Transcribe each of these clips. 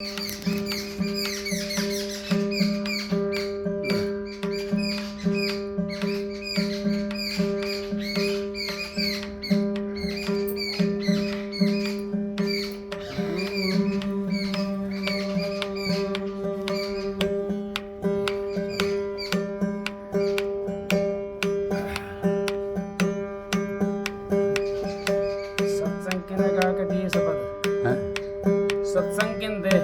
सत्संग किने गा के दिए शब्द सत्संग किन दे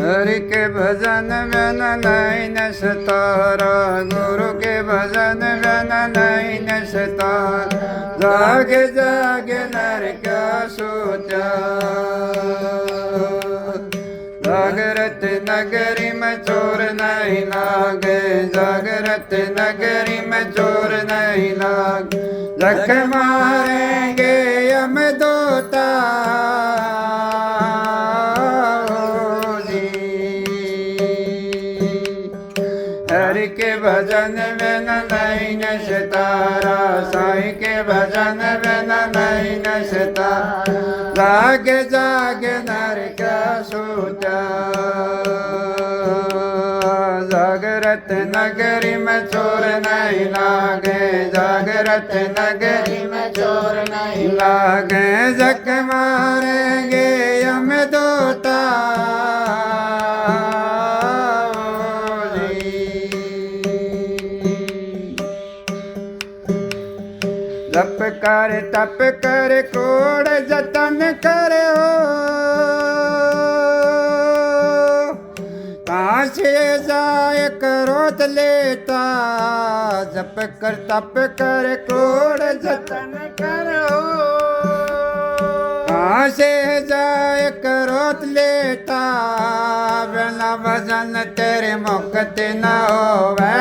हरि के भजन में नहीं न सतारा, गुरु के भजन में नहीं न सतारा। जागे जागे नर क्या सोचा, जागृत नगरी में चोर नहीं लागे, जागृत नगरी में चोर नहीं लागे। लख मारेंगे हम दोता हरि के भजन में नहीं न सतारा, साईं के भजन में नहीं न सतारा। जागे जागे नर का सोचा, जागृत नगरी में चोर नहीं लागे, जागृत नगरी में चोर नहीं लागे। जख मारेंगे हम दोता जप कर तप कर कोड़ जतन करे हो, कहाँ से जाए क्रोध लेता। जप कर तप कर कोड़ जतन करो, कहाँ से जाए क्रोध लेता। बिना भजन तेरे मुक्ति न होवे,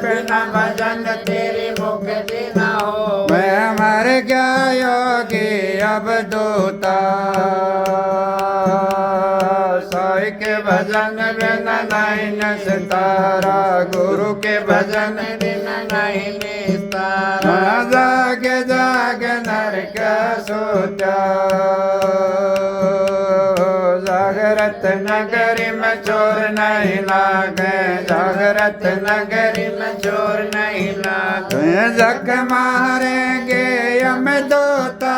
बिना भजन तेरे मुक्ति न हो। मैं मर गया योगी अब दोता, साईं के भजन बिना नहीं न सतारा, गुरु के भजन बिना नहीं निस्तारा। जागे जागे नर का सोचा, जागृत नगरी में चोर नहीं लागे, जागृत नगरी में चोर नहीं लागे। जख मारेंगे हम दोता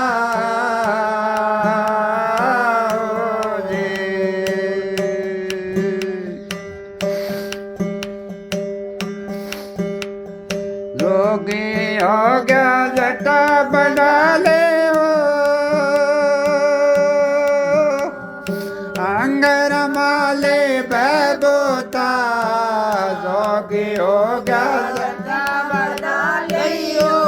जोगी हो गया जटा बना ले हो, अंगर माले बहबोता। जोगी हो गया जटा बना ले हो,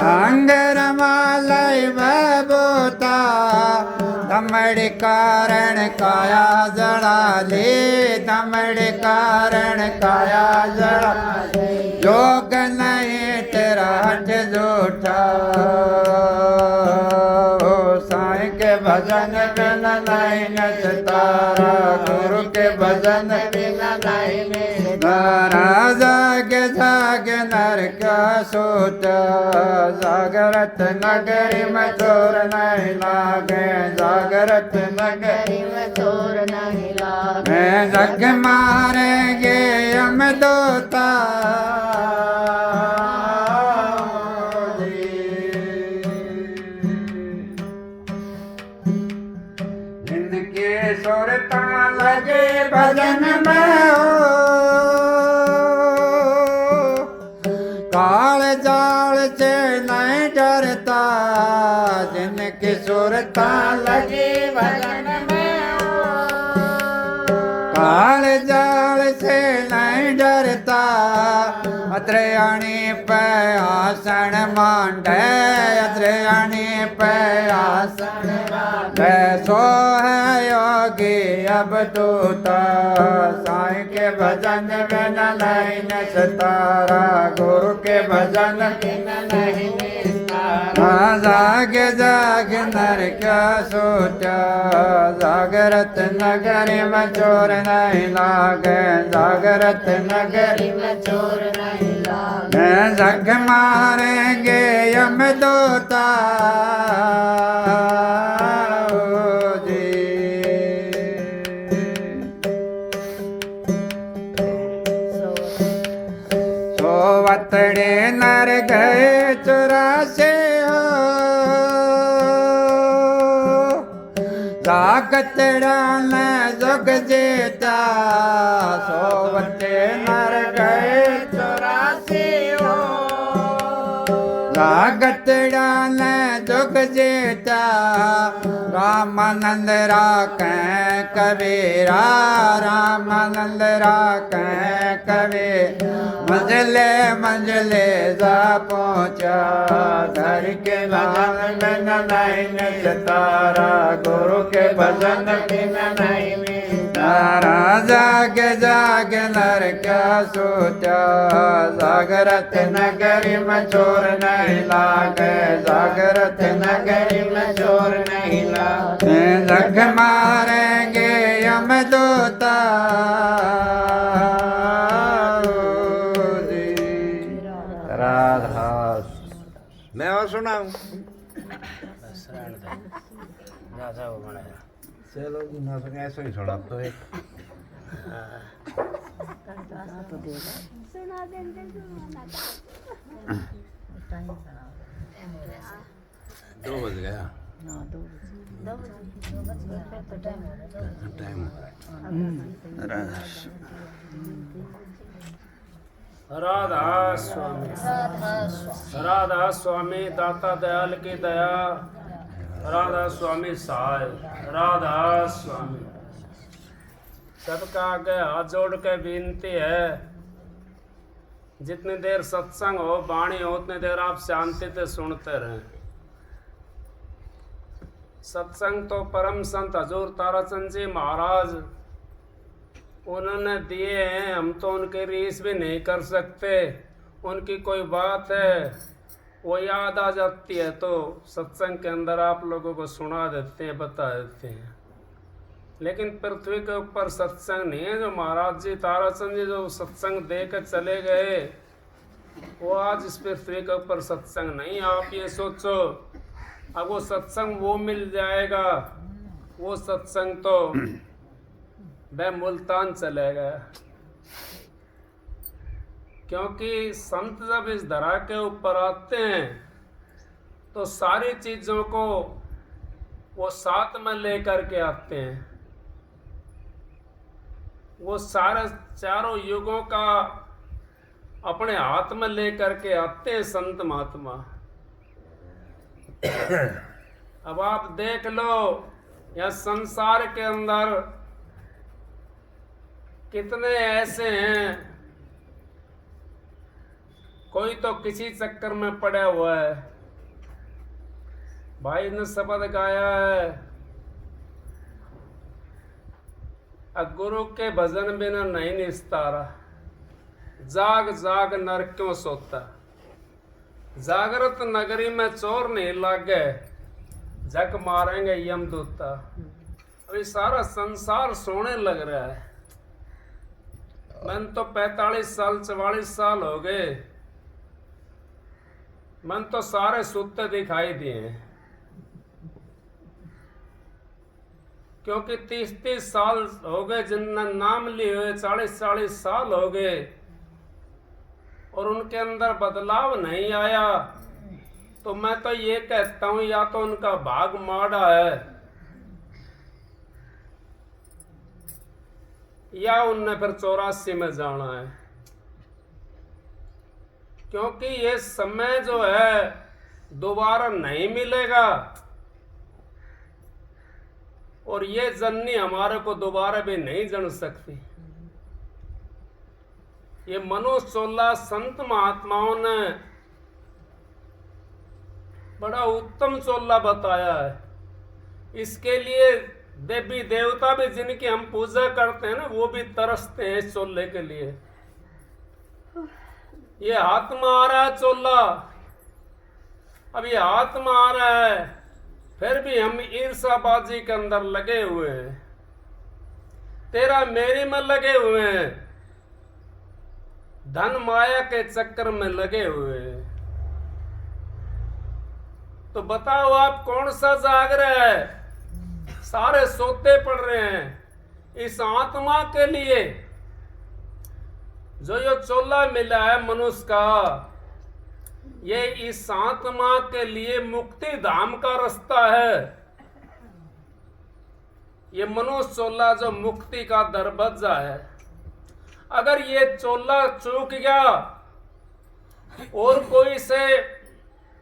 अंगर माले बहबोता। दमड़ कारण काया जड़ा ले, दमड़ कारण काया जड़ा ले। योग नहीं तेरा हट झूठा, साईं के भजन बिना नहीं न सतारा, गुरु के भजन बिना नहीं निस्तारा। जागे जागे नर का सोचा, जागृत नगरी में चोर नहीं लागे, जागृत नगरी में चोर नहीं लागे। जग मारेंगे हम दोता जिनके सुरता लगे भजन में हो, काल जाल से नहीं डरता। जिनके सुरता लगे भजन में हो, काल जाल से नहीं डरता। अत्रयाणी पे आसन मांडे, अत्रयाणी पे आसन मांडे। सो है योगी अब दोता, साईं के भजन बिना नहीं न सतारा, गुरु के भजन बिना नहीं निस्तारा। जाग जाग नर क्या सोचा, जागरत नगरी में चोर नहीं लागे, जागरत नगरी में चोर नहीं लागे। जग मारेंगे यम दूता सोवतड़े नर गए 84 हो, जागतड़ा ने जग जेता। सोवते नर गए 84 हो, जागतड़ा ने जग जेता। रामानंद राखे कबीरा, रामानंद राखे कबीर। मंजले मंजले जा पहुँचा, घर के भजन में नहीं निस्तारा, गुरु के भजन में नहीं निस्तारा। जाग जाग नर क्या सोचा, जागरत नगरी में चोर नहीं लागे, जागरत नगरी में चोर नहीं लागे। जग मारेंगे यम दूता राधा। मैं और सुनाऊं? राजा वो बनाया। चलो जी ना सुने, ऐसा ही सुना तो एक दो बज गया टाइम। राधा स्वामी, राधा स्वामी दाता दयाल की दया, राधा स्वामी सहाय, राधा स्वामी। सबका आगे हाथ जोड़ के विनती है, जितनी देर सत्संग हो वाणी हो उतनी देर आप शांति से सुनते रहें। सत्संग तो परम संत हजूर ताराचंद जी महाराज उन्होंने दिए हैं, हम तो उनके रीस भी नहीं कर सकते। उनकी कोई बात है वो याद आ जाती है तो सत्संग के अंदर आप लोगों को सुना देते हैं, बता देते हैं। लेकिन पृथ्वी के ऊपर सत्संग नहीं है। जो महाराज जी ताराचंद जी जो सत्संग दे कर चले गए, वो आज इस पृथ्वी के ऊपर सत्संग नहीं। आप ये सोचो, अब वो सत्संग वो मिल जाएगा, वो सत्संग तो वह मुल्तान चले गया। क्योंकि संत जब इस धरा के ऊपर आते हैं तो सारी चीजों को वो साथ में लेकर के आते हैं। वो सारे चारों युगों का अपने हाथ में लेकर के आते हैं संत महात्मा। अब आप देख लो, यह संसार के अंदर कितने ऐसे हैं, कोई तो किसी चक्कर में पड़ा हुआ है। भाई ने शब्द गाया है, गुरु के भजन बिना नहीं निस्तारा, जाग जाग नर क्यों सोता। जागृत नगरी में चोर नहीं लागे, जग मारेंगे यमदूता। अभी सारा संसार सोने लग रहा है। मन तो 45 साल 44 साल हो गए, मन तो सारे सुत्ते दिखाई दिए। क्योंकि 30-30 साल हो गए जिनने नाम लिए हुए, 40-40 साल हो गए और उनके अंदर बदलाव नहीं आया। तो मैं तो ये कहता हूं, या तो उनका भाग माड़ा है या उनने फिर 84 में जाना है। क्योंकि ये समय जो है दोबारा नहीं मिलेगा और ये जननी हमारे को दोबारा भी नहीं जन सकती। ये मनुष्य चोला संत महात्माओं ने बड़ा उत्तम चोला बताया है। इसके लिए देवी देवता भी जिनकी हम पूजा करते हैं ना, वो भी तरसते हैं इस चोले के लिए। ये हाथ में आ रहा है चोला, अब ये हाथ में आ रहा है, फिर भी हम ईर्ष्याबाजी के अंदर लगे हुए हैं, तेरा मेरी में लगे हुए हैं, धन माया के चक्कर में लगे हुए हैं। तो बताओ आप कौन सा जाग रहा है? सारे सोते पड़ रहे हैं। इस आत्मा के लिए जो ये चोला मिला है मनुष्य का, ये इस आत्मा के लिए मुक्ति धाम का रास्ता है। ये मनुष्य चोला जो मुक्ति का दरवाजा है, अगर ये चोला चूक गया और कोई से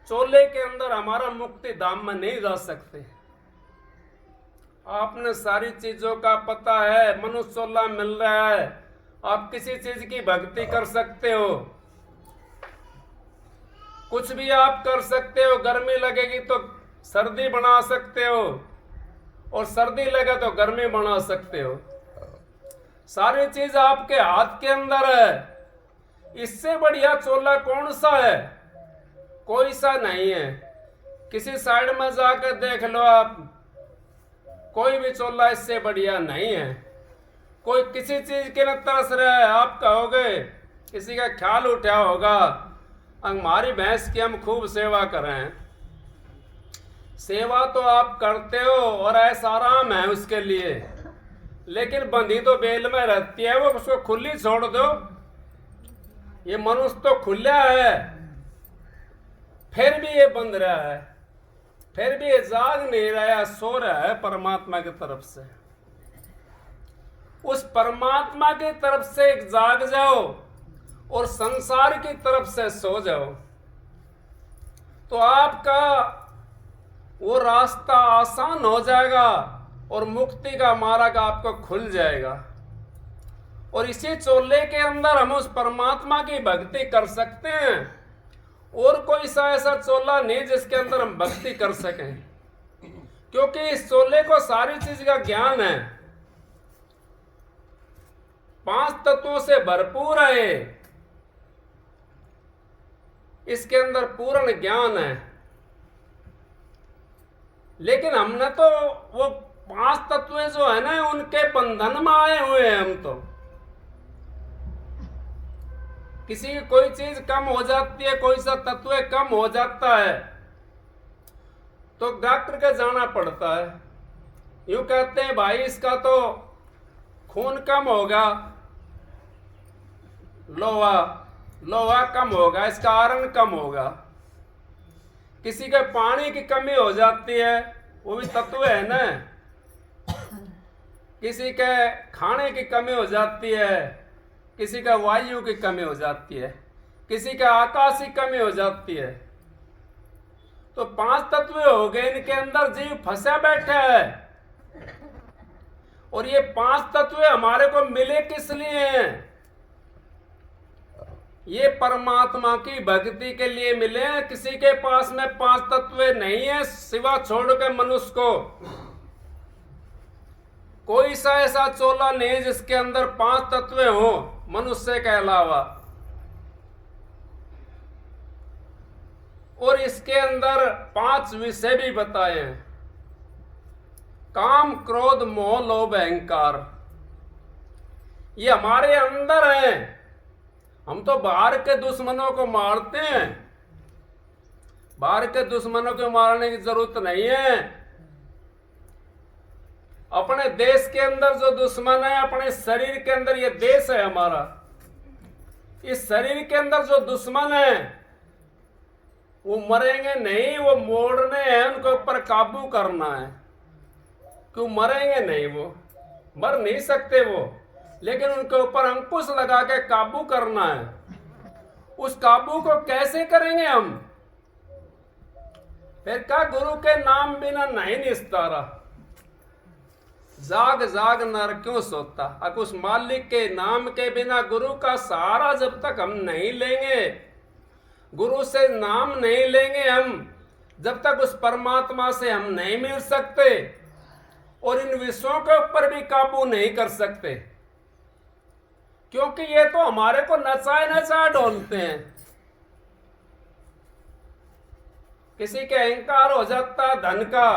चोले के अंदर हमारा मुक्ति धाम में नहीं जा सकते। आपने सारी चीजों का पता है, मनुष्य चोला मिल रहा है, आप किसी चीज की भक्ति कर सकते हो, कुछ भी आप कर सकते हो। गर्मी लगेगी तो सर्दी बना सकते हो, और सर्दी लगे तो गर्मी बना सकते हो। सारी चीज आपके हाथ के अंदर है। इससे बढ़िया चोला कौन सा है? कोई सा नहीं है। किसी साइड में जाकर देख लो आप, कोई भी चोला इससे बढ़िया नहीं है। कोई किसी चीज के लिए तरस रहा है, आप कहोगे, किसी का ख्याल उठा होगा, हमारी भैंस की हम खूब सेवा करें। सेवा तो आप करते हो और ऐसा आराम है उसके लिए, लेकिन बंधी तो बेल में रहती है, वो उसको खुली छोड़ दो। ये मनुष्य तो खुला है, फिर भी ये बंध रहा है, फिर भी ये जाग नहीं रहा है, सो रहा है परमात्मा की तरफ से। उस परमात्मा की तरफ से जाग जाओ और संसार की तरफ से सो जाओ, तो आपका वो रास्ता आसान हो जाएगा और मुक्ति का मार्ग आपको खुल जाएगा। और इसी चोले के अंदर हम उस परमात्मा की भक्ति कर सकते हैं, और कोई सा ऐसा चोला नहीं जिसके अंदर हम भक्ति कर सकें, क्योंकि इस चोले को सारी चीज का ज्ञान है, 5 तत्वों से भरपूर है, इसके अंदर पूर्ण ज्ञान है। लेकिन हमने तो वो 5 तत्व जो है ना, उनके बंधन में आए हुए हैं हम तो। किसी की कोई चीज कम हो जाती है, कोई सा तत्व कम हो जाता है, तो डॉक्टर के जाना पड़ता है। यूं कहते हैं भाई इसका तो खून कम होगा, लोहा कम होगा, इसका आयरन कम होगा। किसी के पानी की कमी हो जाती है, वो भी तत्व है ना। किसी के खाने की कमी हो जाती है, किसी का वायु की कमी हो जाती है, किसी का आकाश की कमी हो जाती है। तो 5 तत्व हो गए, इनके अंदर जीव फंसा बैठा है। और ये 5 तत्व हमारे को मिले किस लिए हैं? ये परमात्मा की भक्ति के लिए मिले हैं। किसी के पास में 5 तत्व नहीं है सिवा छोड़ के मनुष्य को। कोई सा ऐसा चोला नहीं जिसके अंदर 5 तत्व हो मनुष्य के अलावा। और इसके अंदर 5 विषय भी बताए हैं: काम, क्रोध, मोह, लोभ, अहंकार। ये हमारे अंदर है। हम तो बाहर के दुश्मनों को मारते हैं, बाहर के दुश्मनों को मारने की जरूरत नहीं है। अपने देश के अंदर जो दुश्मन है, अपने शरीर के अंदर, ये देश है हमारा, इस शरीर के अंदर जो दुश्मन है वो मरेंगे नहीं, वो मोड़ने हैं, उनके ऊपर काबू करना है। क्यों मरेंगे नहीं? वो मर नहीं सकते वो, लेकिन उनके ऊपर अंकुश लगा के काबू करना है। उस काबू को कैसे करेंगे हम? फिर क्या, गुरु के नाम बिना नहीं निस्तारा। जाग जाग नर क्यों सोता। अब उस मालिक के नाम के बिना गुरु का सहारा जब तक हम नहीं लेंगे, गुरु से नाम नहीं लेंगे हम, जब तक उस परमात्मा से हम नहीं मिल सकते और इन विषयों के ऊपर भी काबू नहीं कर सकते। क्योंकि ये तो हमारे को नचाए नचा ढोलते हैं किसी के अहंकार हो जाता है धन का,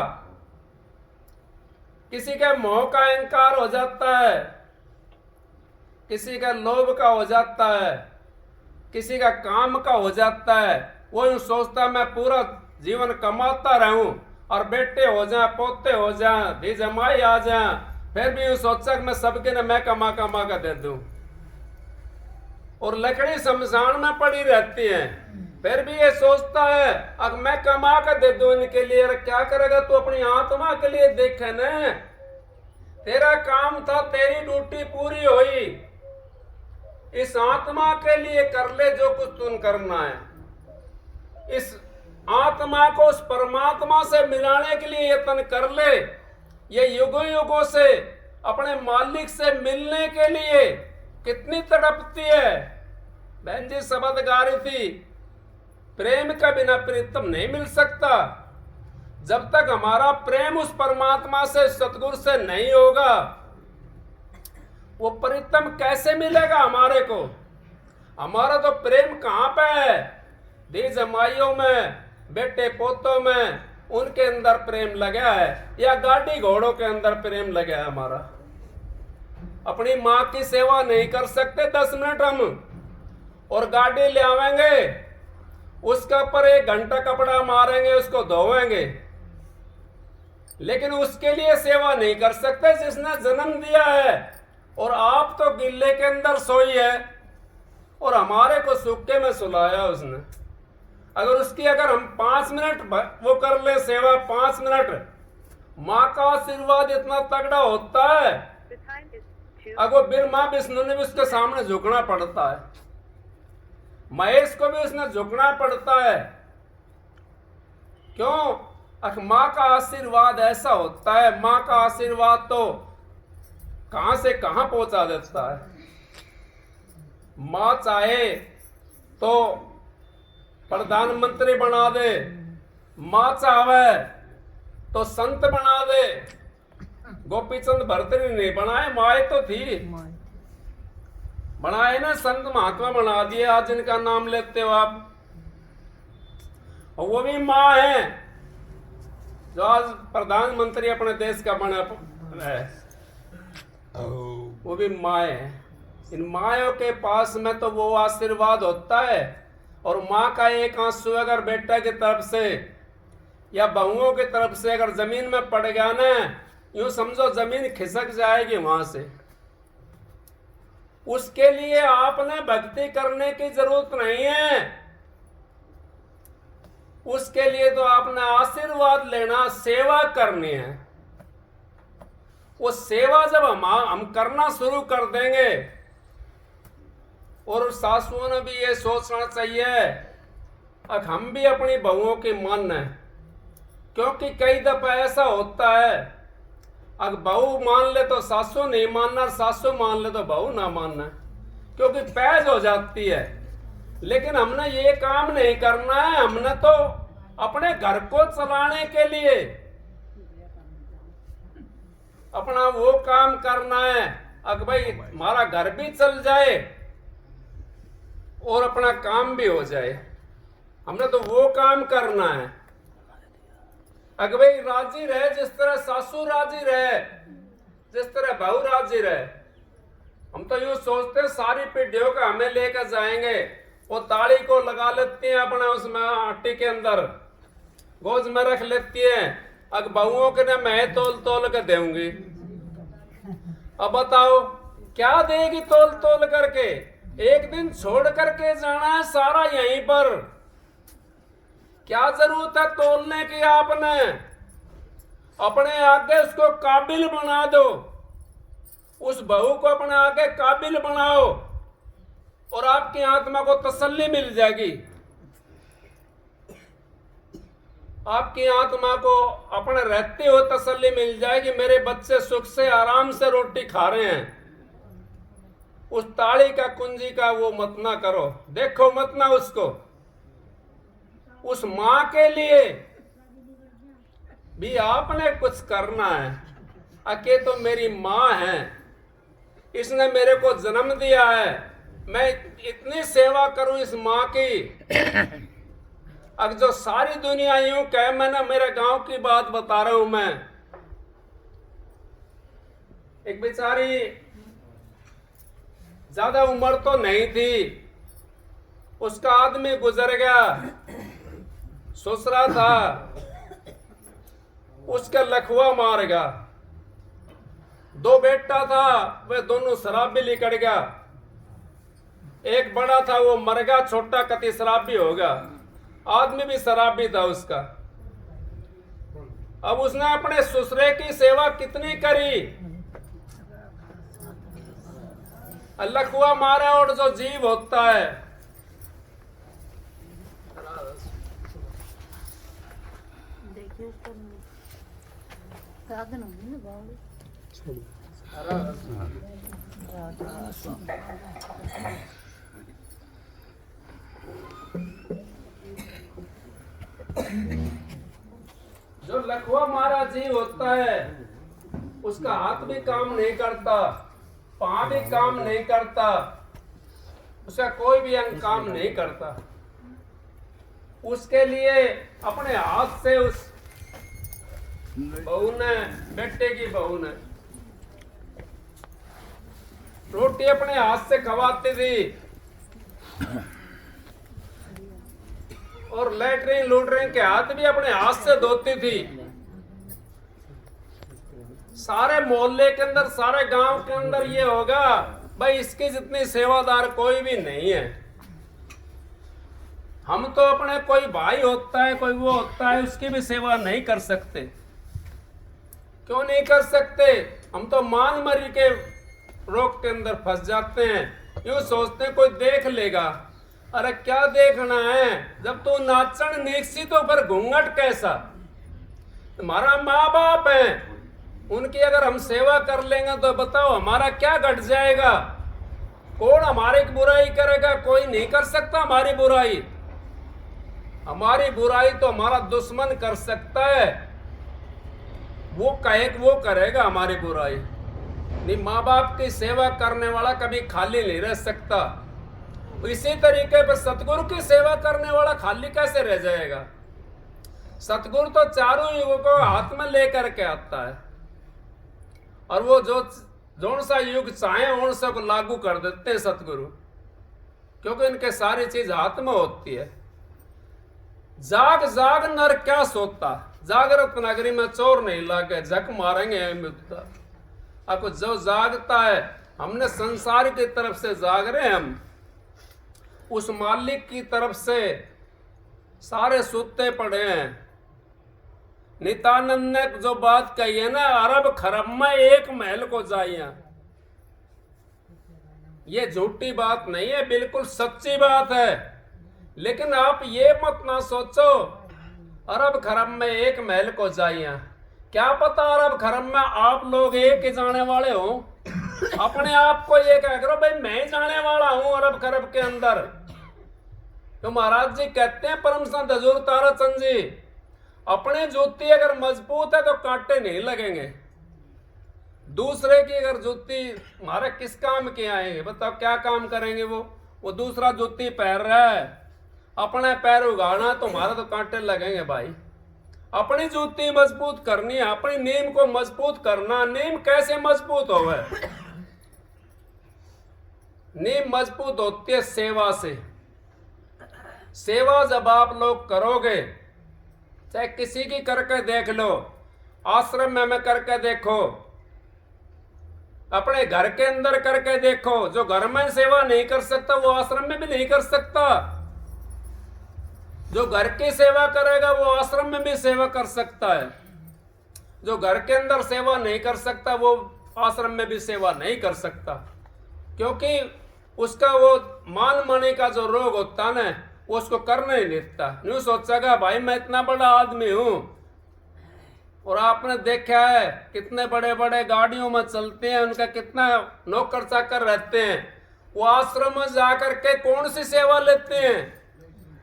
किसी के मोह का अहंकार हो जाता है, किसी का लोभ का हो जाता है, किसी का काम का हो जाता है। वो यूं सोचता है मैं पूरा जीवन कमाता रहूं और बेटे हो जाए, पोते हो जाए, धी जमाई आ जाए, फिर भी यूं सोचा कि मैं सबके ने मैं कमा कमा कर दे दूं। और लकड़ी शमशान में पड़ी रहती है, फिर भी ये सोचता है अब मैं कमा कर दे दूं इनके लिए। अरे क्या करेगा तू? अपनी आत्मा के लिए देखे न, तेरा काम था, तेरी ड्यूटी पूरी हुई, इस आत्मा के लिए कर ले जो कुछ तुम करना है। इस आत्मा को उस परमात्मा से मिलाने के लिए यत्न कर ले। ये युगों युगों से अपने मालिक से मिलने के लिए कितनी तड़पती है। बहन जी शब्द गा रही थी, प्रेम का बिना प्रीतम नहीं मिल सकता। जब तक हमारा प्रेम उस परमात्मा से, सतगुरु से नहीं होगा, वो प्रीतम कैसे मिलेगा हमारे को? हमारा तो प्रेम कहाँ पे है? दी जमाइयों में, बेटे पोतों में, उनके अंदर प्रेम लगा है, या गाड़ी घोड़ों के अंदर प्रेम लगा है हमारा। अपनी माँ की सेवा नहीं कर सकते 10 मिनट हम, और गाड़ी ले आवेंगे, उसके ऊपर 1 घंटा कपड़ा मारेंगे, उसको धोवेंगे, लेकिन उसके लिए सेवा नहीं कर सकते जिसने जन्म दिया है। और आप तो गिल्ले के अंदर सोई है और हमारे को सूखे में सुलाया उसने। अगर उसकी हम 5 मिनट वो कर ले सेवा, 5 मिनट, माँ का आशीर्वाद इतना तगड़ा होता है। अगर बिर माँ विष्णु ने भी उसके सामने झुकना पड़ता है, महेश को भी उसने झुकना पड़ता है। क्यों? माँ का आशीर्वाद ऐसा होता है, माँ का आशीर्वाद तो कहां से कहां पहुंचा देता है। माँ चाहे तो प्रधानमंत्री बना दे, माँ चाहे तो संत बना दे। गोपीचंद भर्तृहरि नहीं बनाए, माए तो थी, बनाए ना, संत महात्मा बना दिए आज जिनका नाम लेते हो आप। और वो भी माँ है जो आज प्रधानमंत्री अपने देश का बना है, वो भी माँ है। इन मायों के पास में तो वो आशीर्वाद होता है। और माँ का एक आंसू अगर बेटा की तरफ से या बहुओं की तरफ से अगर जमीन में पड़ गया ना, यूं समझो जमीन खिसक जाएगी वहां से। उसके लिए आपने भक्ति करने की जरूरत नहीं है, उसके लिए तो आपने आशीर्वाद लेना, सेवा करनी है। वो सेवा जब हम करना शुरू कर देंगे, और सासुओं ने भी ये सोचना चाहिए अब हम भी अपनी बहुओं की मान है। क्योंकि कई दफा ऐसा होता है अगर बहू मान ले तो सासू नहीं मानना, सासू मान ले तो बहू ना मानना, क्योंकि पैज हो जाती है। लेकिन हमने ये काम नहीं करना है, हमने तो अपने घर को चलाने के लिए अपना वो काम करना है। अगर भाई हमारा घर भी चल जाए और अपना काम भी हो जाए, हमने तो वो काम करना है। अगर भाई राजी रहे, जिस तरह सासू राजी रहे, जिस तरह बहू राजी रहे। हम तो यूं सोचते हैं सारी पीढ़ियों का हमें लेकर जाएंगे, वो ताली को लगा लेती हैं अपने उसमें आटे के अंदर, गोज में रख लेती हैं। अगर बहुओं के ना मैं तोल तोल के दूंगी, अब बताओ क्या देगी तोल तोल करके? एक दिन छोड़ करके जाना है सारा यहीं पर, क्या जरूरत है तोलने की? आपने अपने आगे उसको काबिल बना दो, उस बहू को अपने आगे काबिल बनाओ, और आपकी आत्मा को तसल्ली मिल जाएगी। आपकी आत्मा को अपने रहते हो तसल्ली मिल जाएगी, मेरे बच्चे सुख से आराम से रोटी खा रहे हैं। उस ताली का कुंजी का वो मत ना करो, देखो मत ना उसको। उस माँ के लिए भी आपने कुछ करना है। अके तो मेरी माँ है, इसने मेरे को जन्म दिया है, मैं इतनी सेवा करूं इस माँ की। अब जो सारी दुनिया यूं कहे, मैंने मेरे गांव की बात बता रहा हूं मैं। एक बेचारी ज्यादा उम्र तो नहीं थी, उसका आदमी गुजर गया, ससुरा था, उसका लखवा मार गया। 2 बेटा था, वे दोनों शराबी लिकड़ गया। एक बड़ा था वो मर गया, छोटा कति शराबी हो गया। आदमी भी शराबी था उसका। अब उसने अपने ससुरे की सेवा कितनी करी, लखवा मारा। और जो जीव होता है, देखिए उसका साधन होंगे ना बहुत। जो लखवा मारा जीव होता है, उसका हाथ भी काम नहीं करता, पांव भी काम नहीं करता, उसका कोई भी अंग काम नहीं करता। उसके लिए अपने हाथ से उस बहू ने, बेटे की बहू ने रोटी अपने हाथ से खवाती थी, और लेटरिन लूटरिन के हाथ भी अपने हाथ से धोती थी। सारे मोहल्ले के अंदर, सारे गांव के अंदर ये होगा भाई, इसकी जितनी सेवादार कोई भी नहीं है। हम तो अपने कोई भाई होता है, कोई वो होता है, उसकी भी सेवा नहीं कर सकते। क्यों नहीं कर सकते? हम तो मान मरी के रोग के अंदर फंस जाते हैं। यूं सोचते हैं कोई देख लेगा। अरे क्या देखना है, जब तू नाचन नीकसी तो फिर घूंघट कैसा? तुम्हारा माँ बाप है, उनकी अगर हम सेवा कर लेंगे तो बताओ हमारा क्या घट जाएगा? कौन हमारी बुराई करेगा? कोई नहीं कर सकता हमारी बुराई। हमारी बुराई तो हमारा दुश्मन कर सकता है, वो कहे वो करेगा हमारी बुराई। नहीं, माँ बाप की सेवा करने वाला कभी खाली नहीं रह सकता। इसी तरीके पर सतगुरु की सेवा करने वाला खाली कैसे रह जाएगा? सतगुरु तो चारों युगों को हाथ में लेकर के आता है, और वो जो सा युग चाहे उन सब लागू कर देते हैं सतगुरु, क्योंकि इनके सारी चीज हाथ में होती है। जाग जाग नर क्या सोता, जागृत नगरी में चोर नहीं लागे, झक मारेंगे मुद्दा। आपको जो जागता है, हमने संसार की तरफ से जाग रहे हैं, हम उस मालिक की तरफ से सारे सूते पड़े हैं। नित्यानंद ने जो बात कही है ना, अरब खरब में एक महल को जाइया, ये झूठी बात नहीं है, बिल्कुल सच्ची बात है। लेकिन आप ये मत ना सोचो अरब खरब में एक महल को जाइया। क्या पता अरब खरब में आप लोग एक ही जाने वाले हो, अपने आप को ये कह करो भाई मैं जाने वाला हूं अरब खरब के अंदर। तो महाराज जी कहते हैं, परम संत हजूर ताराचंद जी, अपने जूती अगर मजबूत है तो कांटे नहीं लगेंगे। दूसरे की अगर जूती हमारे किस काम के आएंगे? बताओ क्या काम करेंगे? वो दूसरा जूती पहन रहा है, अपने पैर उगाना तो हमारा तो कांटे लगेंगे भाई। अपनी जूती मजबूत करनी है, अपनी नीम को मजबूत करना। नीम कैसे मजबूत होवे? नीम मजबूत होती है सेवा से। सेवा जब आप लोग करोगे, चाहे किसी की करके देख लो, आश्रम में करके देखो, अपने घर के अंदर करके देखो। जो घर में सेवा नहीं कर सकता वो आश्रम में भी नहीं कर सकता। जो घर की सेवा करेगा वो आश्रम में भी सेवा कर सकता है। जो घर के अंदर सेवा नहीं कर सकता वो आश्रम में भी सेवा नहीं कर सकता, क्योंकि उसका वो मान मनी का जो रोग होता ना, वो उसको कर नहीं देता। यूं सोचेगा भाई मैं इतना बड़ा आदमी हूं, और आपने देखा है कितने बड़े बड़े गाड़ियों में चलते हैं, उनका कितना नौकर चाकर रहते हैं। वो आश्रम में जाकर के कौन सी सेवा लेते हैं?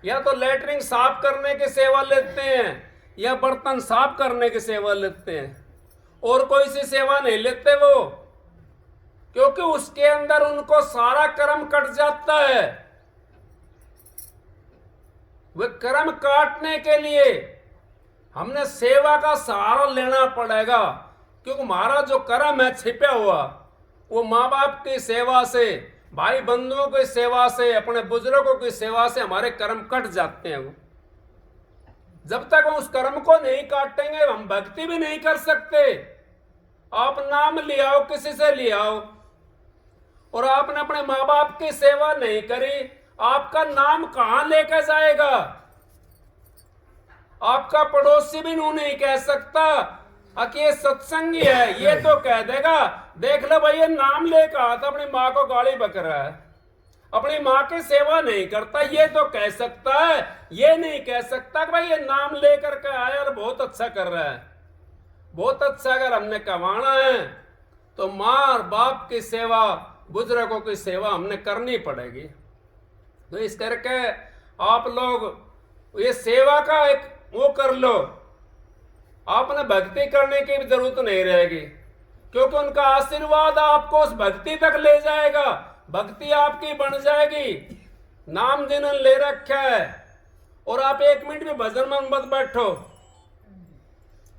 या तो लेटरिन साफ करने की सेवा लेते हैं, या बर्तन साफ करने की सेवा लेते हैं, और कोई सी सेवा नहीं लेते वो, क्योंकि उसके अंदर उनको सारा कर्म कट जाता है। वे कर्म काटने के लिए हमने सेवा का सहारा लेना पड़ेगा, क्योंकि हमारा जो कर्म है छिपा हुआ, वो माँ बाप की सेवा से, भाई बंधुओं की सेवा से, अपने बुजुर्गों की सेवा से हमारे कर्म कट जाते हैं। वो जब तक हम उस कर्म को नहीं काटेंगे हम भक्ति भी नहीं कर सकते। आप नाम ले आओ, किसी से ले आओ, और आपने अपने माँ बाप की सेवा नहीं करी, आपका नाम कहां लेकर जाएगा? आपका पड़ोसी भी नू नहीं कह सकता कि ये सत्संगी है, ये तो कह देगा देख लो भाई ये नाम लेकर आता, अपनी माँ को गाली बक रहा है, अपनी माँ की सेवा नहीं करता, ये तो कह सकता है। ये नहीं कह सकता कि भाई ये नाम लेकर के आया और बहुत अच्छा कर रहा है, बहुत अच्छा। अगर हमने कमाना है तो माँ और बाप की सेवा, बुजुर्गों की सेवा हमने करनी पड़ेगी। तो इस करके आप लोग ये सेवा का एक वो कर लो, आपने भक्ति करने की भी जरूरत नहीं रहेगी, क्योंकि उनका आशीर्वाद आपको उस भक्ति तक ले जाएगा, भक्ति आपकी बन जाएगी। नाम जिन्होंने ले रखा है, और आप एक मिनट भी भजन में मत बैठो,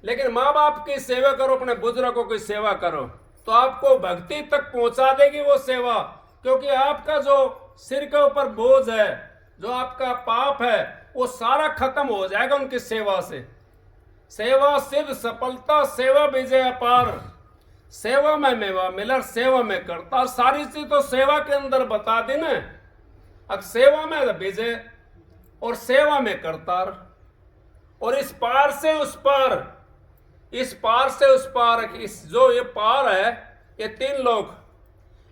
लेकिन माँ बाप की सेवा करो, अपने बुजुर्गों की सेवा करो, तो आपको भक्ति तक पहुंचा देगी वो सेवा। क्योंकि आपका जो सिर के ऊपर बोझ है, जो आपका पाप है, वो सारा खत्म हो जाएगा उनकी सेवा से। सेवा सिद्ध सफलता, सेवा विजय अपार, सेवा में मेवा मिलर, सेवा में करता। सारी चीज तो सेवा के अंदर बता दी ना। अब सेवा में विजय और सेवा में करतार, और इस पार से उस पार, इस पार से उस पार, इस जो ये पार है, ये तीन लोग,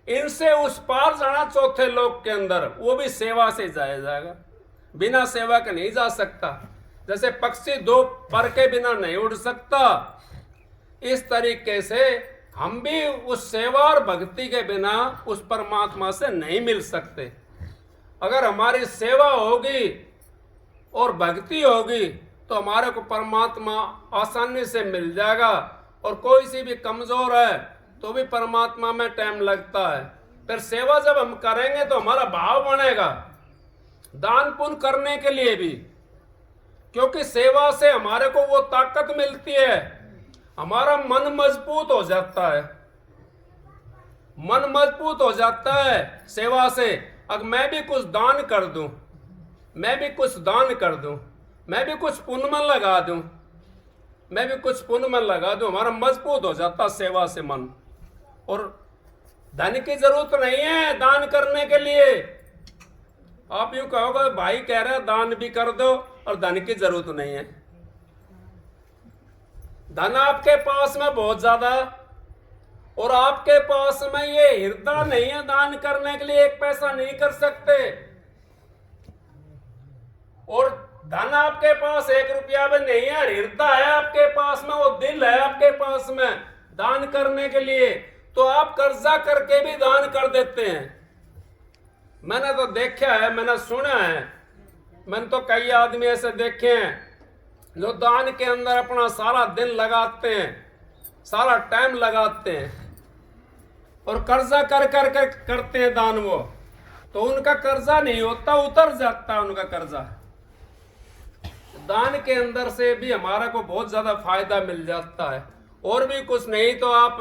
इनसे उस पार जाना चौथे लोक के अंदर, वो भी सेवा से जाएगा। बिना सेवा के नहीं जा सकता। जैसे पक्षी दो पर के बिना नहीं उड़ सकता, इस तरीके से हम भी उस सेवा और भक्ति के बिना उस परमात्मा से नहीं मिल सकते। अगर हमारी सेवा होगी और भक्ति होगी तो हमारे को परमात्मा आसानी से मिल जाएगा। और कोई सी भी कमजोर है तो भी परमात्मा में टाइम लगता है। फिर सेवा जब हम करेंगे तो हमारा भाव बनेगा दान पुण्य करने के लिए भी, क्योंकि सेवा से हमारे को वो ताकत मिलती है, हमारा मन मजबूत हो जाता है, मन मजबूत हो जाता है सेवा से। अगर मैं भी कुछ दान कर दूं, मैं भी कुछ दान कर दूं, मैं भी कुछ पुण्य में लगा दूं, मैं भी कुछ पुण्य में लगा दूं, हमारा मजबूत हो जाता सेवा से मन। और धन की जरूरत नहीं है दान करने के लिए। आप यूं कहोगे भाई कह रहे हैं दान भी कर दो और धन की जरूरत नहीं है। धन आपके पास में बहुत ज्यादा, और आपके पास में ये हृदय नहीं है दान करने के लिए, एक पैसा नहीं कर सकते। और धन आपके पास 1 रुपया भी नहीं है, हृदय है आपके पास में, वो दिल है आपके पास में दान करने के लिए, तो आप कर्जा करके भी दान कर देते हैं। मैंने तो देखा है, मैंने सुना है, मैंने तो कई आदमी ऐसे देखे हैं जो दान के अंदर अपना सारा दिन लगाते हैं, सारा टाइम लगाते हैं, और कर्जा कर कर कर करते हैं दान। वो तो उनका कर्जा नहीं होता, उतर जाता है उनका कर्जा। दान के अंदर से भी हमारा को बहुत ज्यादा फायदा मिल जाता है। और भी कुछ नहीं तो आप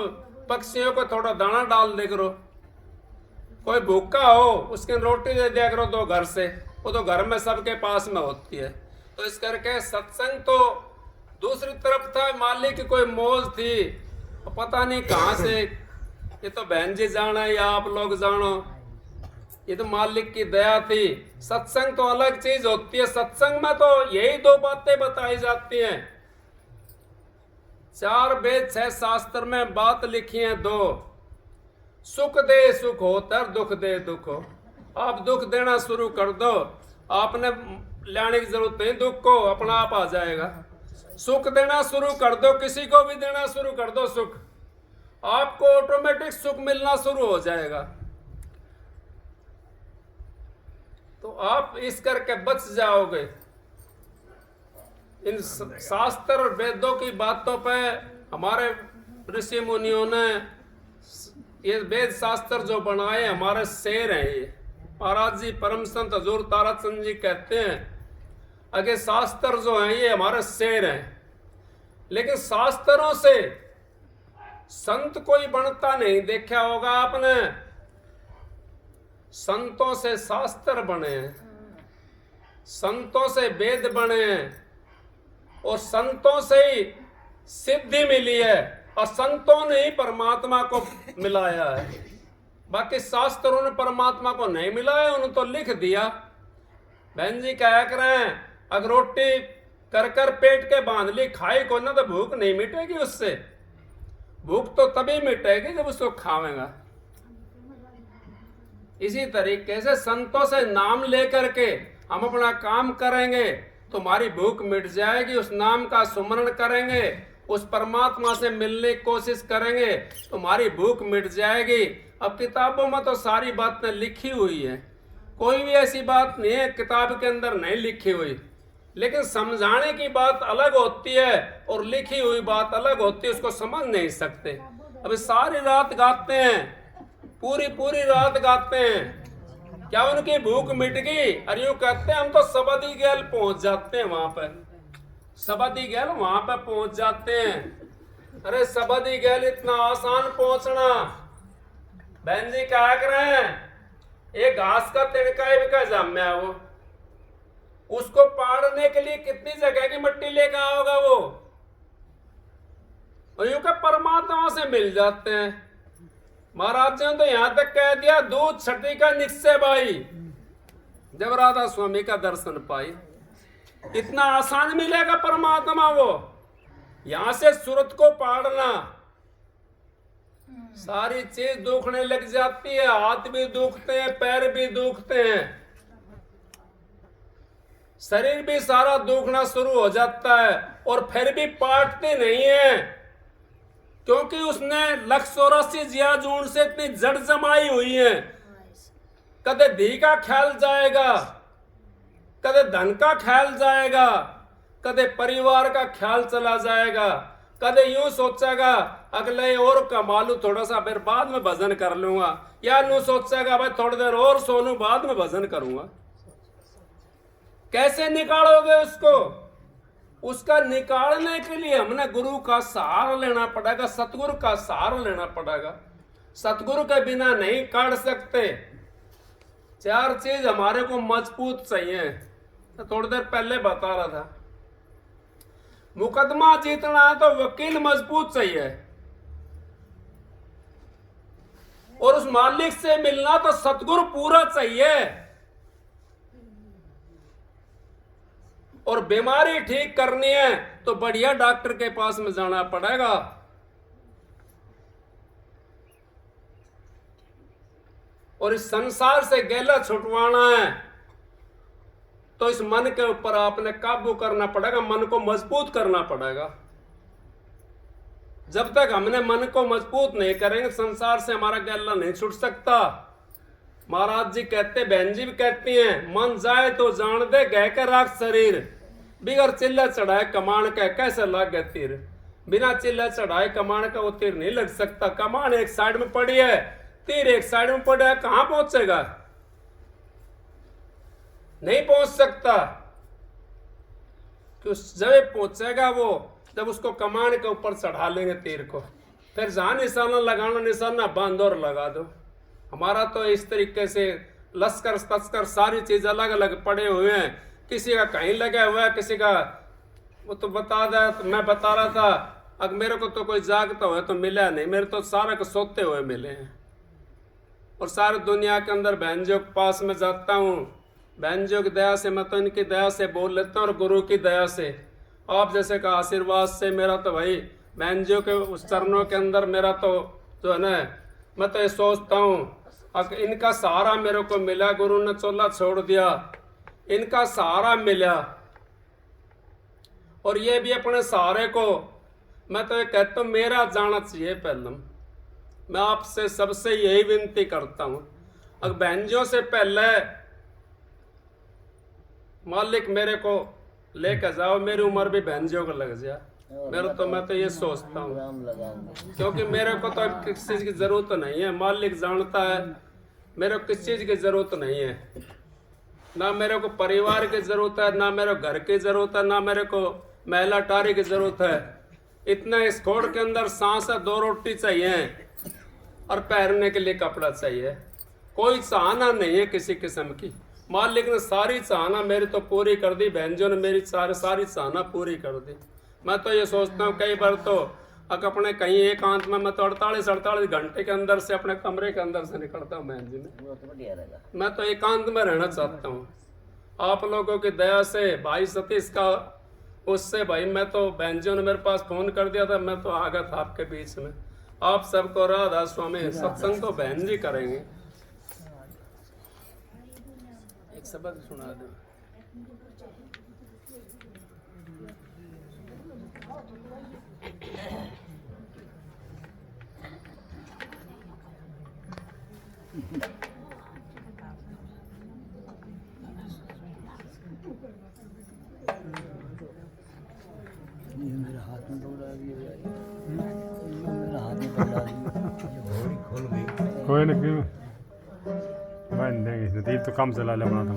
पक्षियों को थोड़ा दाना डाल दे करो, कोई भूखा हो उसके रोटी दे दिया करो 2 घर से, वो तो घर में सबके पास में होती है। तो इस करके सत्संग तो दूसरी तरफ था, मालिक की कोई मौज थी, पता नहीं कहाँ से, ये तो बहन जी जाना या आप लोग जानो, ये तो मालिक की दया थी। सत्संग तो अलग चीज होती है। सत्संग में तो यही 2 बातें बताई जाती हैं। 4 वेद 6 शास्त्र में बात लिखी है 2, सुख दे सुख हो तर दुख दे दुख हो। आप दुख देना शुरू कर दो, आपने लाने की जरूरत नहीं, दुख को अपना आप आ जाएगा। सुख देना शुरू कर दो, किसी को भी देना शुरू कर दो सुख, आपको ऑटोमेटिक सुख मिलना शुरू हो जाएगा। तो आप इस करके बच जाओगे। इन शास्त्र और वेदों की बातों पे हमारे ऋषि मुनियों ने ये वेद शास्त्र जो बनाए हमारे शेर हैं। ये महाराज जी परम संत हजूर ताराचंद जी कहते हैं, आगे शास्त्र जो हैं ये हमारे शेर हैं, लेकिन शास्त्रों से संत कोई बनता नहीं, देखा होगा आपने। संतों से शास्त्र बने, संतों से वेद बने, और संतों से ही सिद्धि मिली है, और संतों ने ही परमात्मा को मिलाया है। बाकी शास्त्रों ने परमात्मा को नहीं मिलाया, उन्होंने तो लिख दिया। बहन जी क्या कर रहे हैं, अगर रोटी कर कर पेट के बांध ली, खाई को ना तो भूख नहीं मिटेगी उससे। भूख तो तभी मिटेगी जब उसको खावेगा। इसी तरीके से संतों से नाम लेकर के हम अपना काम करेंगे तो हमारी भूख मिट जाएगी। उस नाम का सुमरण करेंगे, उस परमात्मा से मिलने की कोशिश करेंगे तो हमारी भूख मिट जाएगी। अब किताबों में तो सारी बातें लिखी हुई है, कोई भी ऐसी बात नहीं है किताब के अंदर नहीं लिखी हुई, लेकिन समझाने की बात अलग होती है और लिखी हुई बात अलग होती है, उसको समझ नहीं सकते। अभी सारी रात गाते हैं, पूरी पूरी रात गाते हैं, क्या उनकी भूख मिट गई? अरे यूं कहते हैं हम तो सबदी गैल पहुंच जाते हैं वहां पर, सबदी गैल वहां पर पहुंच जाते हैं। अरे सबदी गैल इतना आसान पहुंचना। बहन जी क्या कर रहे हैं, एक घास का तिनका भी जम्या है वो, उसको पाड़ने के लिए कितनी जगह की मिट्टी लेकर आओगा वो, और यूं का परमात्मा से मिल जाते हैं। महाराज ने तो यहां तक कह दिया, दूध छठी का निश्चय भाई, जब राधा स्वामी का दर्शन पाई। इतना आसान मिलेगा परमात्मा वो। यहां से सूरत को पाड़ना, सारी चीज दुखने लग जाती है, हाथ भी दुखते हैं, पैर भी दुखते हैं, शरीर भी सारा दुखना शुरू हो जाता है, और फिर भी पाटते नहीं है, क्योंकि उसने 184 जिया जून से इतनी जड़ जमाई हुई है। कदे धी का ख्याल जाएगा, कदे धन का ख्याल जाएगा, कदे परिवार का ख्याल चला जाएगा, कदे यूं सोचेगा अगले और कमा लूं थोड़ा सा, फिर बाद में भजन कर लूंगा, या यूं सोचेगा भाई थोड़ी देर और सो लूं, बाद में भजन करूंगा। कैसे निकालोगे उसको? उसका निकालने के लिए हमने गुरु का सहारा लेना पड़ेगा, सतगुरु का सहारा लेना पड़ेगा। सतगुरु के बिना नहीं काट सकते। चार चीज हमारे को मजबूत चाहिए, तो थोड़ी देर पहले बता रहा था। मुकदमा जीतना है तो वकील मजबूत चाहिए, और उस मालिक से मिलना तो सतगुरु पूरा चाहिए, और बीमारी ठीक करनी है तो बढ़िया डॉक्टर के पास में जाना पड़ेगा। और इस संसार से गैला छुटवाना है तो इस मन के ऊपर आपने काबू करना पड़ेगा, मन को मजबूत करना पड़ेगा। जब तक हमने मन को मजबूत नहीं करेंगे संसार से हमारा गैला नहीं छूट सकता। महाराज जी कहते, बहन जी भी कहती हैं, मन जाए तो जान दे गह कर राख शरीर, बिगर चिल्ला चढ़ाए कमान का कैसे लग गए तीर। बिना चिल्ला चढ़ाए कमान का वो तीर नहीं लग सकता। कमान एक साइड में पड़ी है, तीर एक साइड में पड़ा है, कहां पहुंचेगा? नहीं पहुंच सकता। कि उस जगह पहुंचेगा वो जब उसको कमान के ऊपर चढ़ा लेंगे तीर को, फिर जहां निशाना लगाना निशाना बांधो और लगा दो। हमारा तो इस तरीके से लश्कर तस्कर सारी चीज अलग अलग पड़े हुए हैं, किसी का कहीं लगा हुआ है, किसी का वो तो बता दे। तो मैं बता रहा था, अब मेरे को तो कोई जागता हुआ तो मिला नहीं, मेरे तो सारे को सोते हुए मिले हैं। और सारी दुनिया के अंदर बहनजों के पास में जाता हूँ, बहनजों की दया से, मैं तो इनकी दया से बोल लेता हूँ, और गुरु की दया से, आप जैसे का आशीर्वाद से मेरा तो भाई बहनजों के उस चरणों के अंदर मेरा तो जो है ना, मैं तो ये सोचता हूँ अब इनका सहारा मेरे को मिला। गुरु ने चोला छोड़ दिया, इनका सहारा मिला, और ये भी अपने सहारे को, मैं तो ये कहता हूँ मेरा जाना चाहिए पहले। मैं आपसे सबसे यही विनती करता हूँ, अब बहनजों से पहले मालिक मेरे को लेकर जाओ, मेरी उम्र भी बहनजों को लग जाए। मेरा तो मैं तो ये सोचता हूँ, क्योंकि मेरे को तो किसी चीज की जरूरत नहीं है, मालिक जानता है मेरे को किस चीज की जरूरत नहीं है। ना मेरे को परिवार की जरूरत है, ना मेरे को घर की जरूरत है, ना मेरे को महिला टारी की जरूरत है। इतना इस खोड़ के अंदर सांस है, 2 रोटी चाहिए और पहनने के लिए कपड़ा चाहिए। कोई चाहना नहीं है किसी किस्म की। मालिक ने सारी चाहना मेरी तो पूरी कर दी, बहनजों ने मेरी सारी चाहना पूरी कर दी। मैं तो ये सोचता हूँ कई बार तो अपने कहीं एकांत में मैं तो 48 घंटे के अंदर से अपने कमरे के अंदर से निकलता हूँ बहन जी में। मैं तो एकांत में रहना चाहता हूँ। आप लोगों की दया से भाई सतीश का उससे भाई मैं तो बहन जी ने मेरे पास फोन कर दिया था, मैं तो आ गया था आपके बीच में। आप सबको राधा स्वामी सत्संग तो बहन जी करेंगे। एक सबक सुना दो। मेरे हाथ में पकड़ा दिया, मेरे हाथ में पकड़ा दिया। घोड़ी खुल गई। कोई नहीं, फिर बांध देंगे। नतीब तो कम चला ले बना था।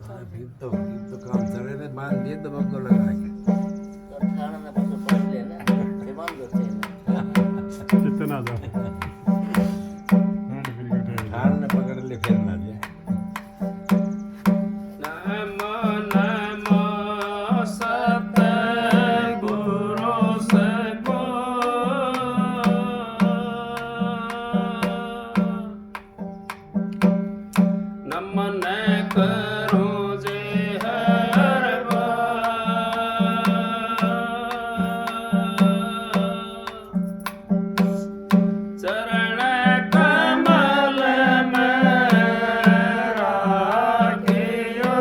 हाँ, फिर तो काम चले थे, बांध दिए तो बब्बो लगा के। कितना जाओ हाल ने पकड़ ले फिर ना जाए। नमो नमो सतगुरु सगो नमन करूं जे हर चरण कमल में राखियो।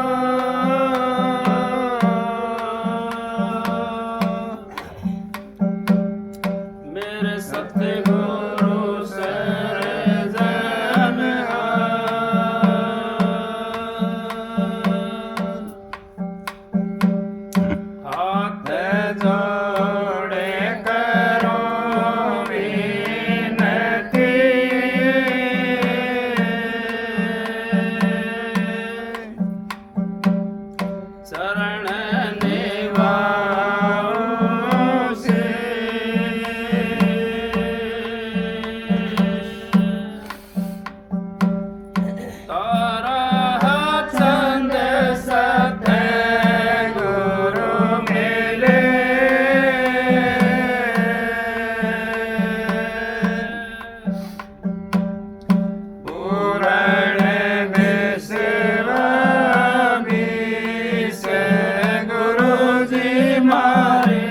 मेरे सतगुरु सरजन हाथ जोड़े करो विनती। चरण निभाऊं तारा चंद सतगुरु मिले। पूरण विश्व से गुरु जी मारे।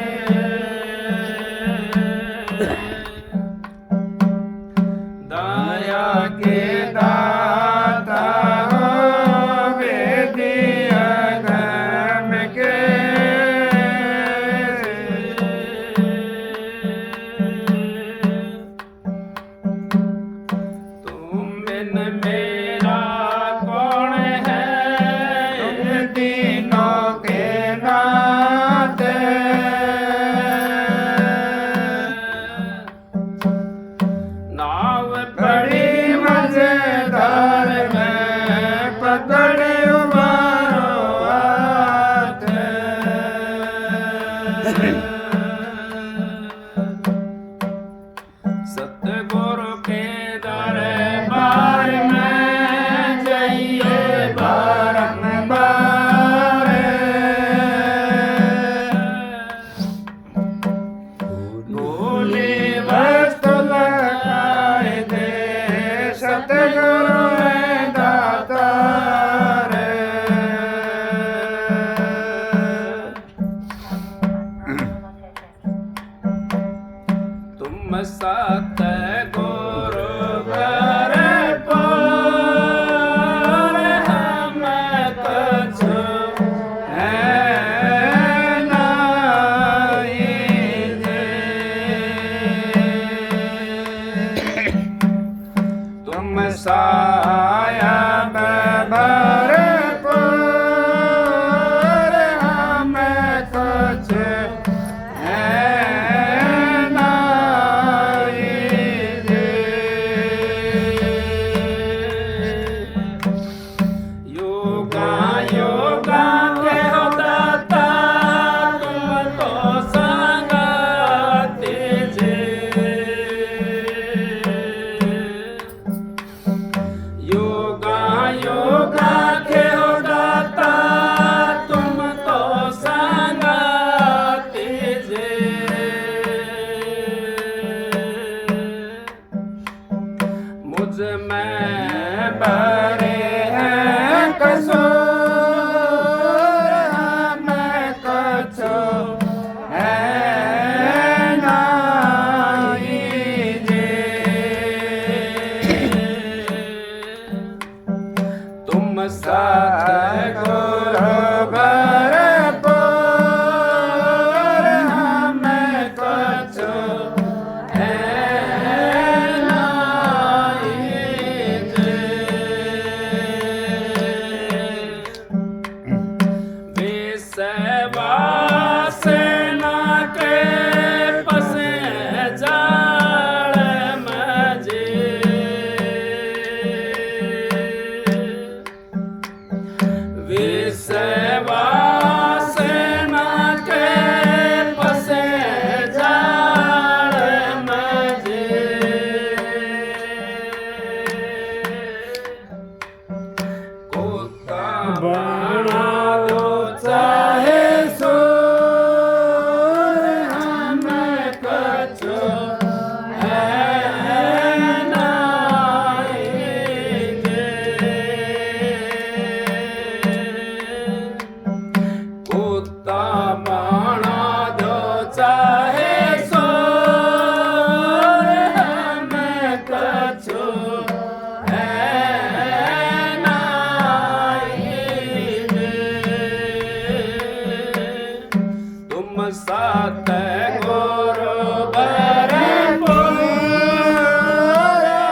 दया के दाता हो वेदिया गम के। तुम बिन मेरा कौन है तुम तीनों के नाते। नाव बड़ी मजेदार में पकड़ उबारो हाथ। सतगुरु के दरबार में जाइए बारंबार। भोले वस्तु लगाए दे सतगुरु है दातार। तुम सतगुरु घर पर हम कुछ है नहीं दे। तुम साया भर पर हम कुछ है नहीं विषवासना के पसे जाल मजे विषवासना के पसे जाल मजे कुत्ता बना दो चाहे सूर हमें कछु है नाएंगे कुत्ता बना दो चाहे सूर हमें कछु है तुम साथ गुरु भरपूर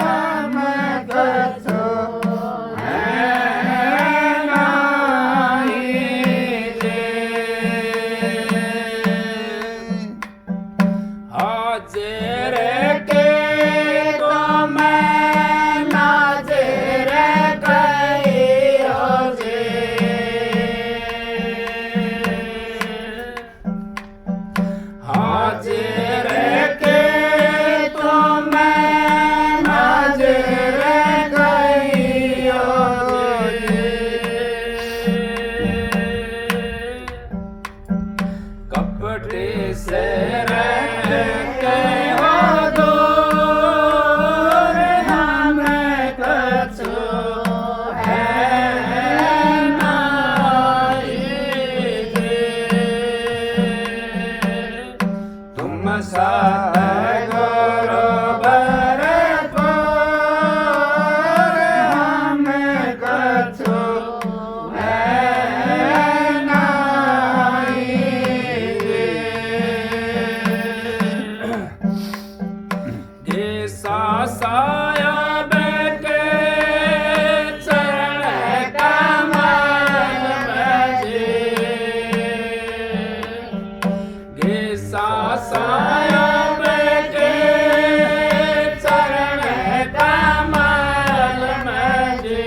हम कछु है नाएंगे हाजिर के तो मैं नाजिर कही होजे हाजिर के तो मैं नाजिर कही होजे कपड़े से रह के हो दूर हमें कछु है नाएंगे तुम साथ गुरु भरपूर हमें कछु है नाएंगे ऐसा सायब के चरण कमल बजे ऐसा सायब के चरण कमल बजे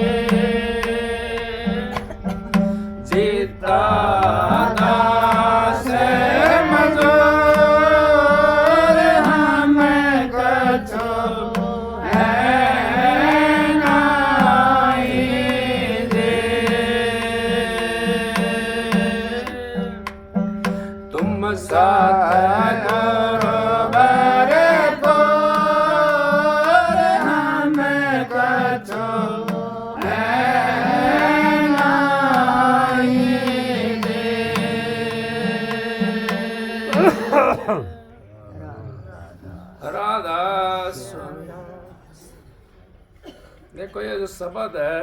जीता दास मजूर हमें कछु है नाएंगे तुम साथ गुरु भरपूर हमें कछु है नाएंगे राधा स्वामी देखो ये जो शब्द है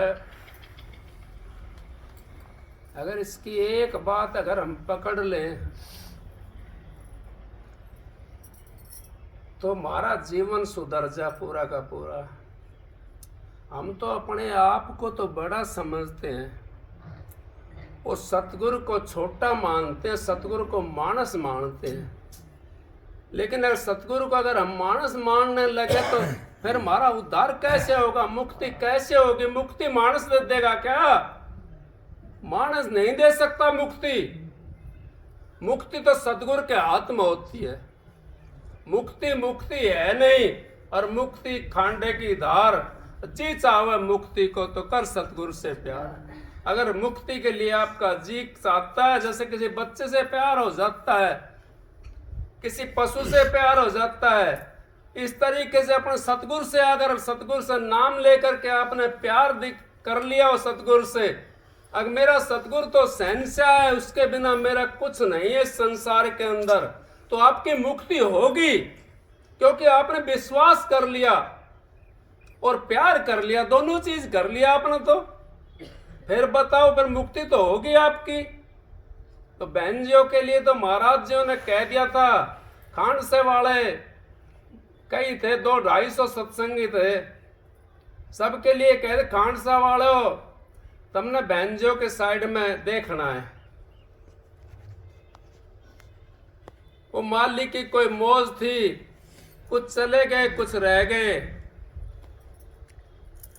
अगर इसकी एक बात अगर हम पकड़ लें तो हमारा जीवन सुधर जा पूरा का पूरा। हम तो अपने आप को तो बड़ा समझते हैं और सतगुरु को छोटा मानते हैं, सतगुरु को मानस मानते हैं। लेकिन अगर सतगुरु को अगर हम मानस मानने लगे तो फिर हमारा उद्धार कैसे होगा, मुक्ति कैसे होगी? मुक्ति मानस दे देगा क्या? मानस नहीं दे सकता मुक्ति। मुक्ति तो सतगुरु के हाथ में होती है। मुक्ति मुक्ति है नहीं, और मुक्ति खांडे की धार। जी चाहे मुक्ति को तो कर सतगुरु से प्यार। अगर मुक्ति के लिए आपका जी चाहता है, जैसे किसी बच्चे से प्यार हो जाता है, किसी पशु से प्यार हो जाता है, इस तरीके से अपने सतगुरु से अगर सतगुरु से नाम लेकर के आपने प्यार कर लिया हो सतगुरु से, अगर मेरा सतगुरु तो शहंशाह है, उसके बिना मेरा कुछ नहीं है संसार के अंदर, तो आपकी मुक्ति होगी। क्योंकि आपने विश्वास कर लिया और प्यार कर लिया, दोनों चीज कर लिया आपने। तो फिर बताओ, फिर मुक्ति तो होगी आपकी। तो बहन जियों के लिए तो महाराज जियों ने कह दिया था, खांड से वाले कई थे, 200-250 सत्संगी थे, सबके लिए कह दे खांड सा वाले हो, तुमने बहन जियों के साइड में देखना है। वो मालिक की कोई मौज थी, कुछ चले गए कुछ रह गए।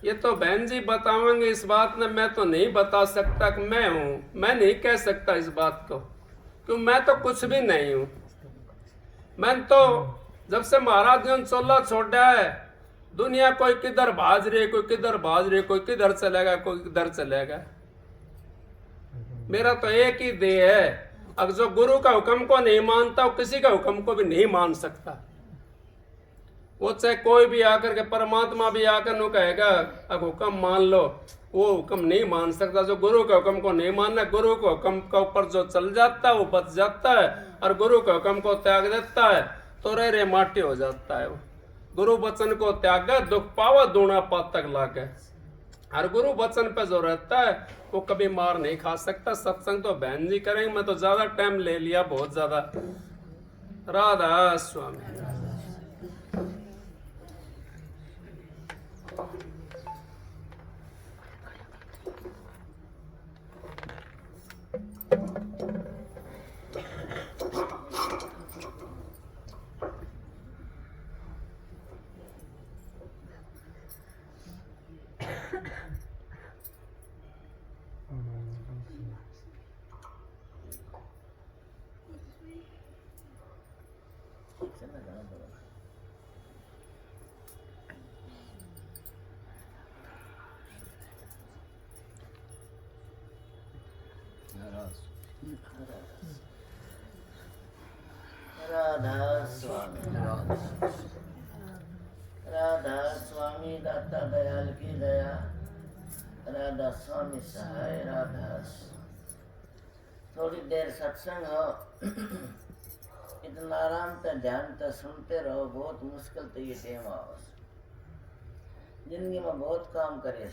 ये तो बहन जी बतावेंगे इस बात में, मैं तो नहीं बता सकता कि मैं हूं, मैं नहीं कह सकता इस बात को, क्यों मैं तो कुछ भी नहीं हूं। मैं तो जब से महाराज ने चोला छोड़ा है, दुनिया कोई किधर भाज रही है, कोई किधर भाज रही है, कोई किधर चलेगा कोई किधर चलेगा। मेरा तो एक ही देह है, अगर जो गुरु का हुक्म को नहीं मानता वो किसी का हुक्म को भी नहीं मान सकता। वो चाहे कोई भी आकर के, परमात्मा भी आकर नु कहेगा अब हुक्म मान लो, वो हुक्म नहीं मान सकता। जो गुरु के हुक्म को नहीं मानना, गुरु के हुक्म के ऊपर जो चल जाता है वो बच जाता है, और गुरु के हुक्म को त्याग देता है तो रे माटी हो जाता है। वो गुरु वचन को त्यागा दुख पावा दूना पातक लागे। और गुरु वचन पे जो रहता है वो कभी मार नहीं खा सकता। सत्संग तो बहन जी करेंगे, मैं तो ज्यादा टाइम ले लिया, बहुत ज्यादा। राधा स्वामी। राधा स्वामी, राधा स्वामी दाता दयाल की दया, राधा स्वामी सहाय राधा। थोड़ी देर सत्संग हो, इतना आराम से ध्यान से सुनते रहो, बहुत मुश्किल तो ये टेम आओ। जिंदगी में बहुत काम करे,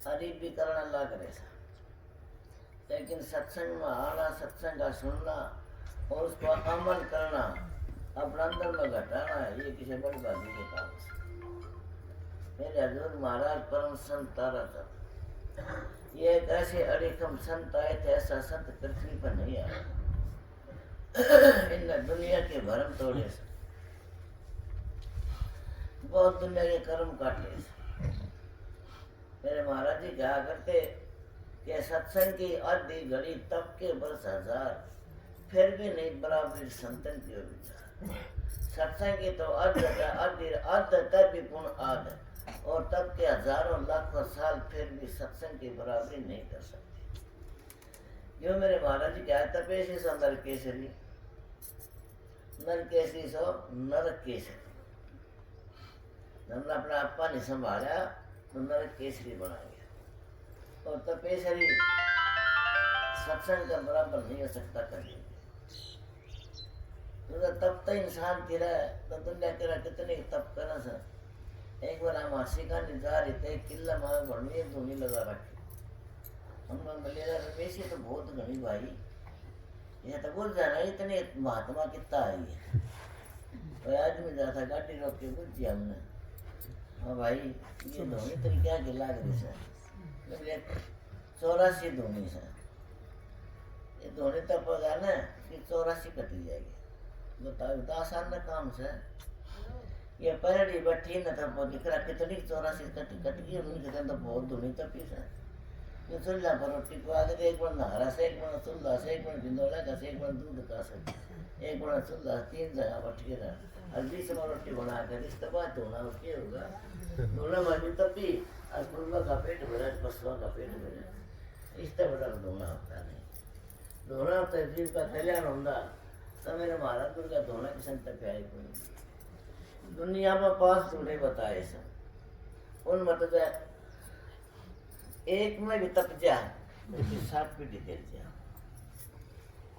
हरीफ भी करना ला करे, लेकिन सत्संग में आना, सत्संग का सुनना और उसको अमल करना, अपने अंदर में घटाना, ये किसी बड़ी बात के काम है। मेरे हजूर महाराज परम संत तारा था, ये एक ऐसे अड़िकम संत आए थे, ऐसा संत पृथ्वी पर नहीं आया। इन दुनिया के भरम तोड़े से, बहुत दुनिया के कर्म काटे से। मेरे महाराज जी कहा करते कि सत्संग की आधी घड़ी तब के बरस हजार, फिर भी नहीं बराबरी संतन की विचार। सत्संग की तो अर्ध तब भी पूर्ण आध, और तब के हजारों लाखों साल फिर भी सत्संग की बराबरी नहीं कर सकते। जो मेरे महाराज जी क्या तपेशी सो नर केसरी, नर केसरी सो नरक केसरी। हमने अपना आपा नहीं संभाला तो नरक केसरी बना गया। और तपेश्वरी सत्संग का बराबर नहीं हो सकता कभी। तो तब तो इंसान तेरा तो दुनिया तेरा कितने तप करना सर। एक बार हम आशिका जा रहे थे, किला में घड़ी धोनी लगा रखी। हम मलेरा रमेश तो बहुत घनी भाई, यह तो बोल जाना इतने महात्मा कितना आई है। तो आदमी जाता गाड़ी रोक के पूछ दिया हमने, हाँ भाई ये धोनी तेरी क्या गिला रही सर? 84 धोनी सर, ये धोनी तब होगा ना कि 84 कटी जाएगी। बताओ तो आसान ना काम से। ये पैरडी बैठी न तब दिख रहा कितनी 84 कटी गई, उनके अंदर बहुत धोनी तपी सर। ये चूल्हा पर रोटी को आगे एक बार नहरा से, एक बार चूल्हा से, एक बार भिंडोला का से, एक बार दूध का से, एक बार चूल्हा, 3 जगह बैठ के रहा। हल्दी से रोटी बना कर इसके बाद धोना उसके होगा, धोना में तपी और कुर्बा का पेट भरा, पशुआ का पेट भरा, इससे बड़ा धोना होता नहीं। धोना होता है जीव का कल्याण होता। तो मेरे महाराज का धोना की संत पे आई कोई दुनिया में 5 धोने बताए सर। उन मतलब एक में भी तप जा, 7 पीढ़ी दे जा।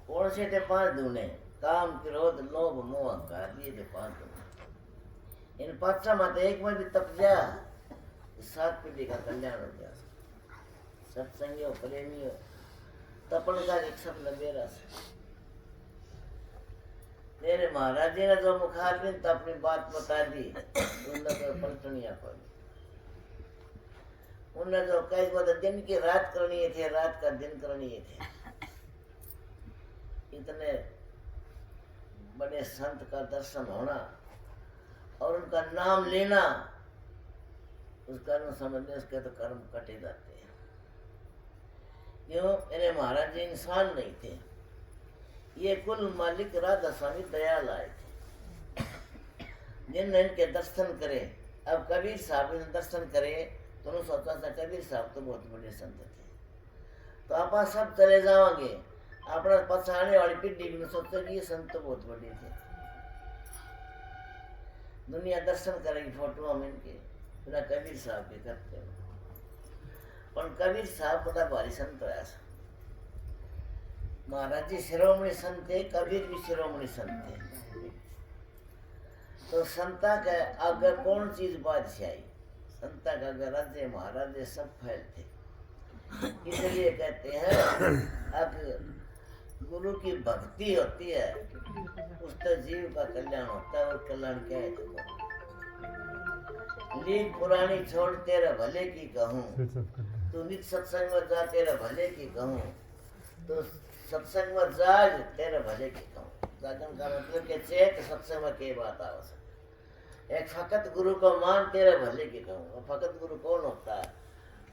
कौन से थे 5 धोने? काम, क्रोध, लोभ, मोह, अहंकार, ये थे 5 धोने। इन 5 मत एक में भी तप जा, 7 पीढ़ी का कल्याण हो जा। सत्संगी हो, प्रेमी हो, तपन का एक शब्द मेरा से। मेरे महाराज जी ने जो मुखारबिन तो अपनी बात बता दी, उन्होंने तो पलटनिया पड़ी। उन्होंने जो कई को दिन की रात करनी थी, रात का दिन करनी थी। इतने बड़े संत का दर्शन होना और उनका नाम लेना, उसका न समझने उसके तो कर्म कटे जाते हैं। क्यों? मेरे महाराज जी इंसान नहीं थे, ये कुल मालिक राधा स्वामी दयाल आए थे जिनने इनके दर्शन करे। अब कबीर साहब ने दर्शन करे तो उन्होंने सोचा था कबीर साहब तो बहुत बड़े संत थे, तो आप सब चले जाओगे, अपना पछाने वाली पीढ़ी भी सोचते कि ये संत तो बहुत बड़े थे। दुनिया दर्शन करेगी फोटो हम इनके, बिना कबीर साहब के करते हो। पर कबीर साहब बड़ा भारी संत है। महाराज जी शिरोमणि संत थे, कबीर भी शिरोमणि संत थे। तो संता के अगर कौन चीज बादशाही, संता का अगर राज्य महाराज सब फैलते। इसलिए कहते हैं अब गुरु की भक्ति होती है उससे जीव का कल्याण होता है। और कल्याण क्या है? लीक पुरानी छोड़ तेरे भले की कहूँ, तू नित सत्संग में जा तेरे भले की कहूँ, तो सत्संग में जाग तेरे भले की कहूँ। जागन का मतलब के चेत सत्संग में के बात आवश्यक। एक फकत गुरु को मान तेरे भले की कहूँ। फकत गुरु कौन होता है?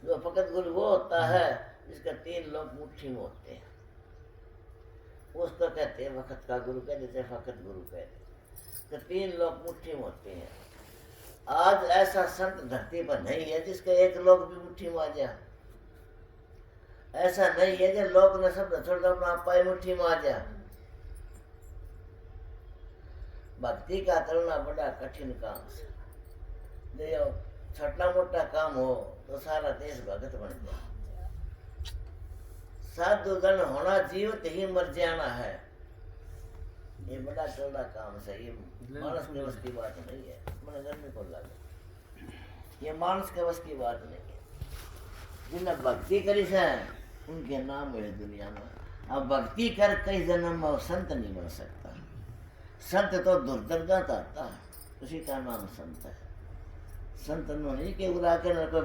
जो फकत गुरु वो होता है जिसका 3 लोग मुट्ठी में होते हैं, उसको कहते हैं वक्त का गुरु कहते, जैसे फकत गुरु कहते। तो 3 लोग मुट्ठी में होते हैं। आज ऐसा संत धरती पर नहीं है जिसका 1 लोग भी मुट्ठी में आ जाए। ऐसा नहीं है जो लोग न सब छोड़ अपना आपा मुट्ठी में आ जाए। भक्ति का करना बड़ा कठिन काम है। जो छोटा मोटा काम हो तो सारा देश भगत बन जाए। साधु जन होना जीवित ही मर जाना है, ये बड़ा चौड़ा काम है। ये मानस के बस की बात नहीं है। मैंने घर में खोल लगा, ये मानस के बस की बात नहीं है। जिन्हें भक्ति करी है उनके नाम है दुनिया में। अब भक्ति कर कई जन्म में संत नहीं बन सकता। संत तो दुर्दर्गा आता है, उसी का नाम संत है। संत नहीं के उड़ा के न कोई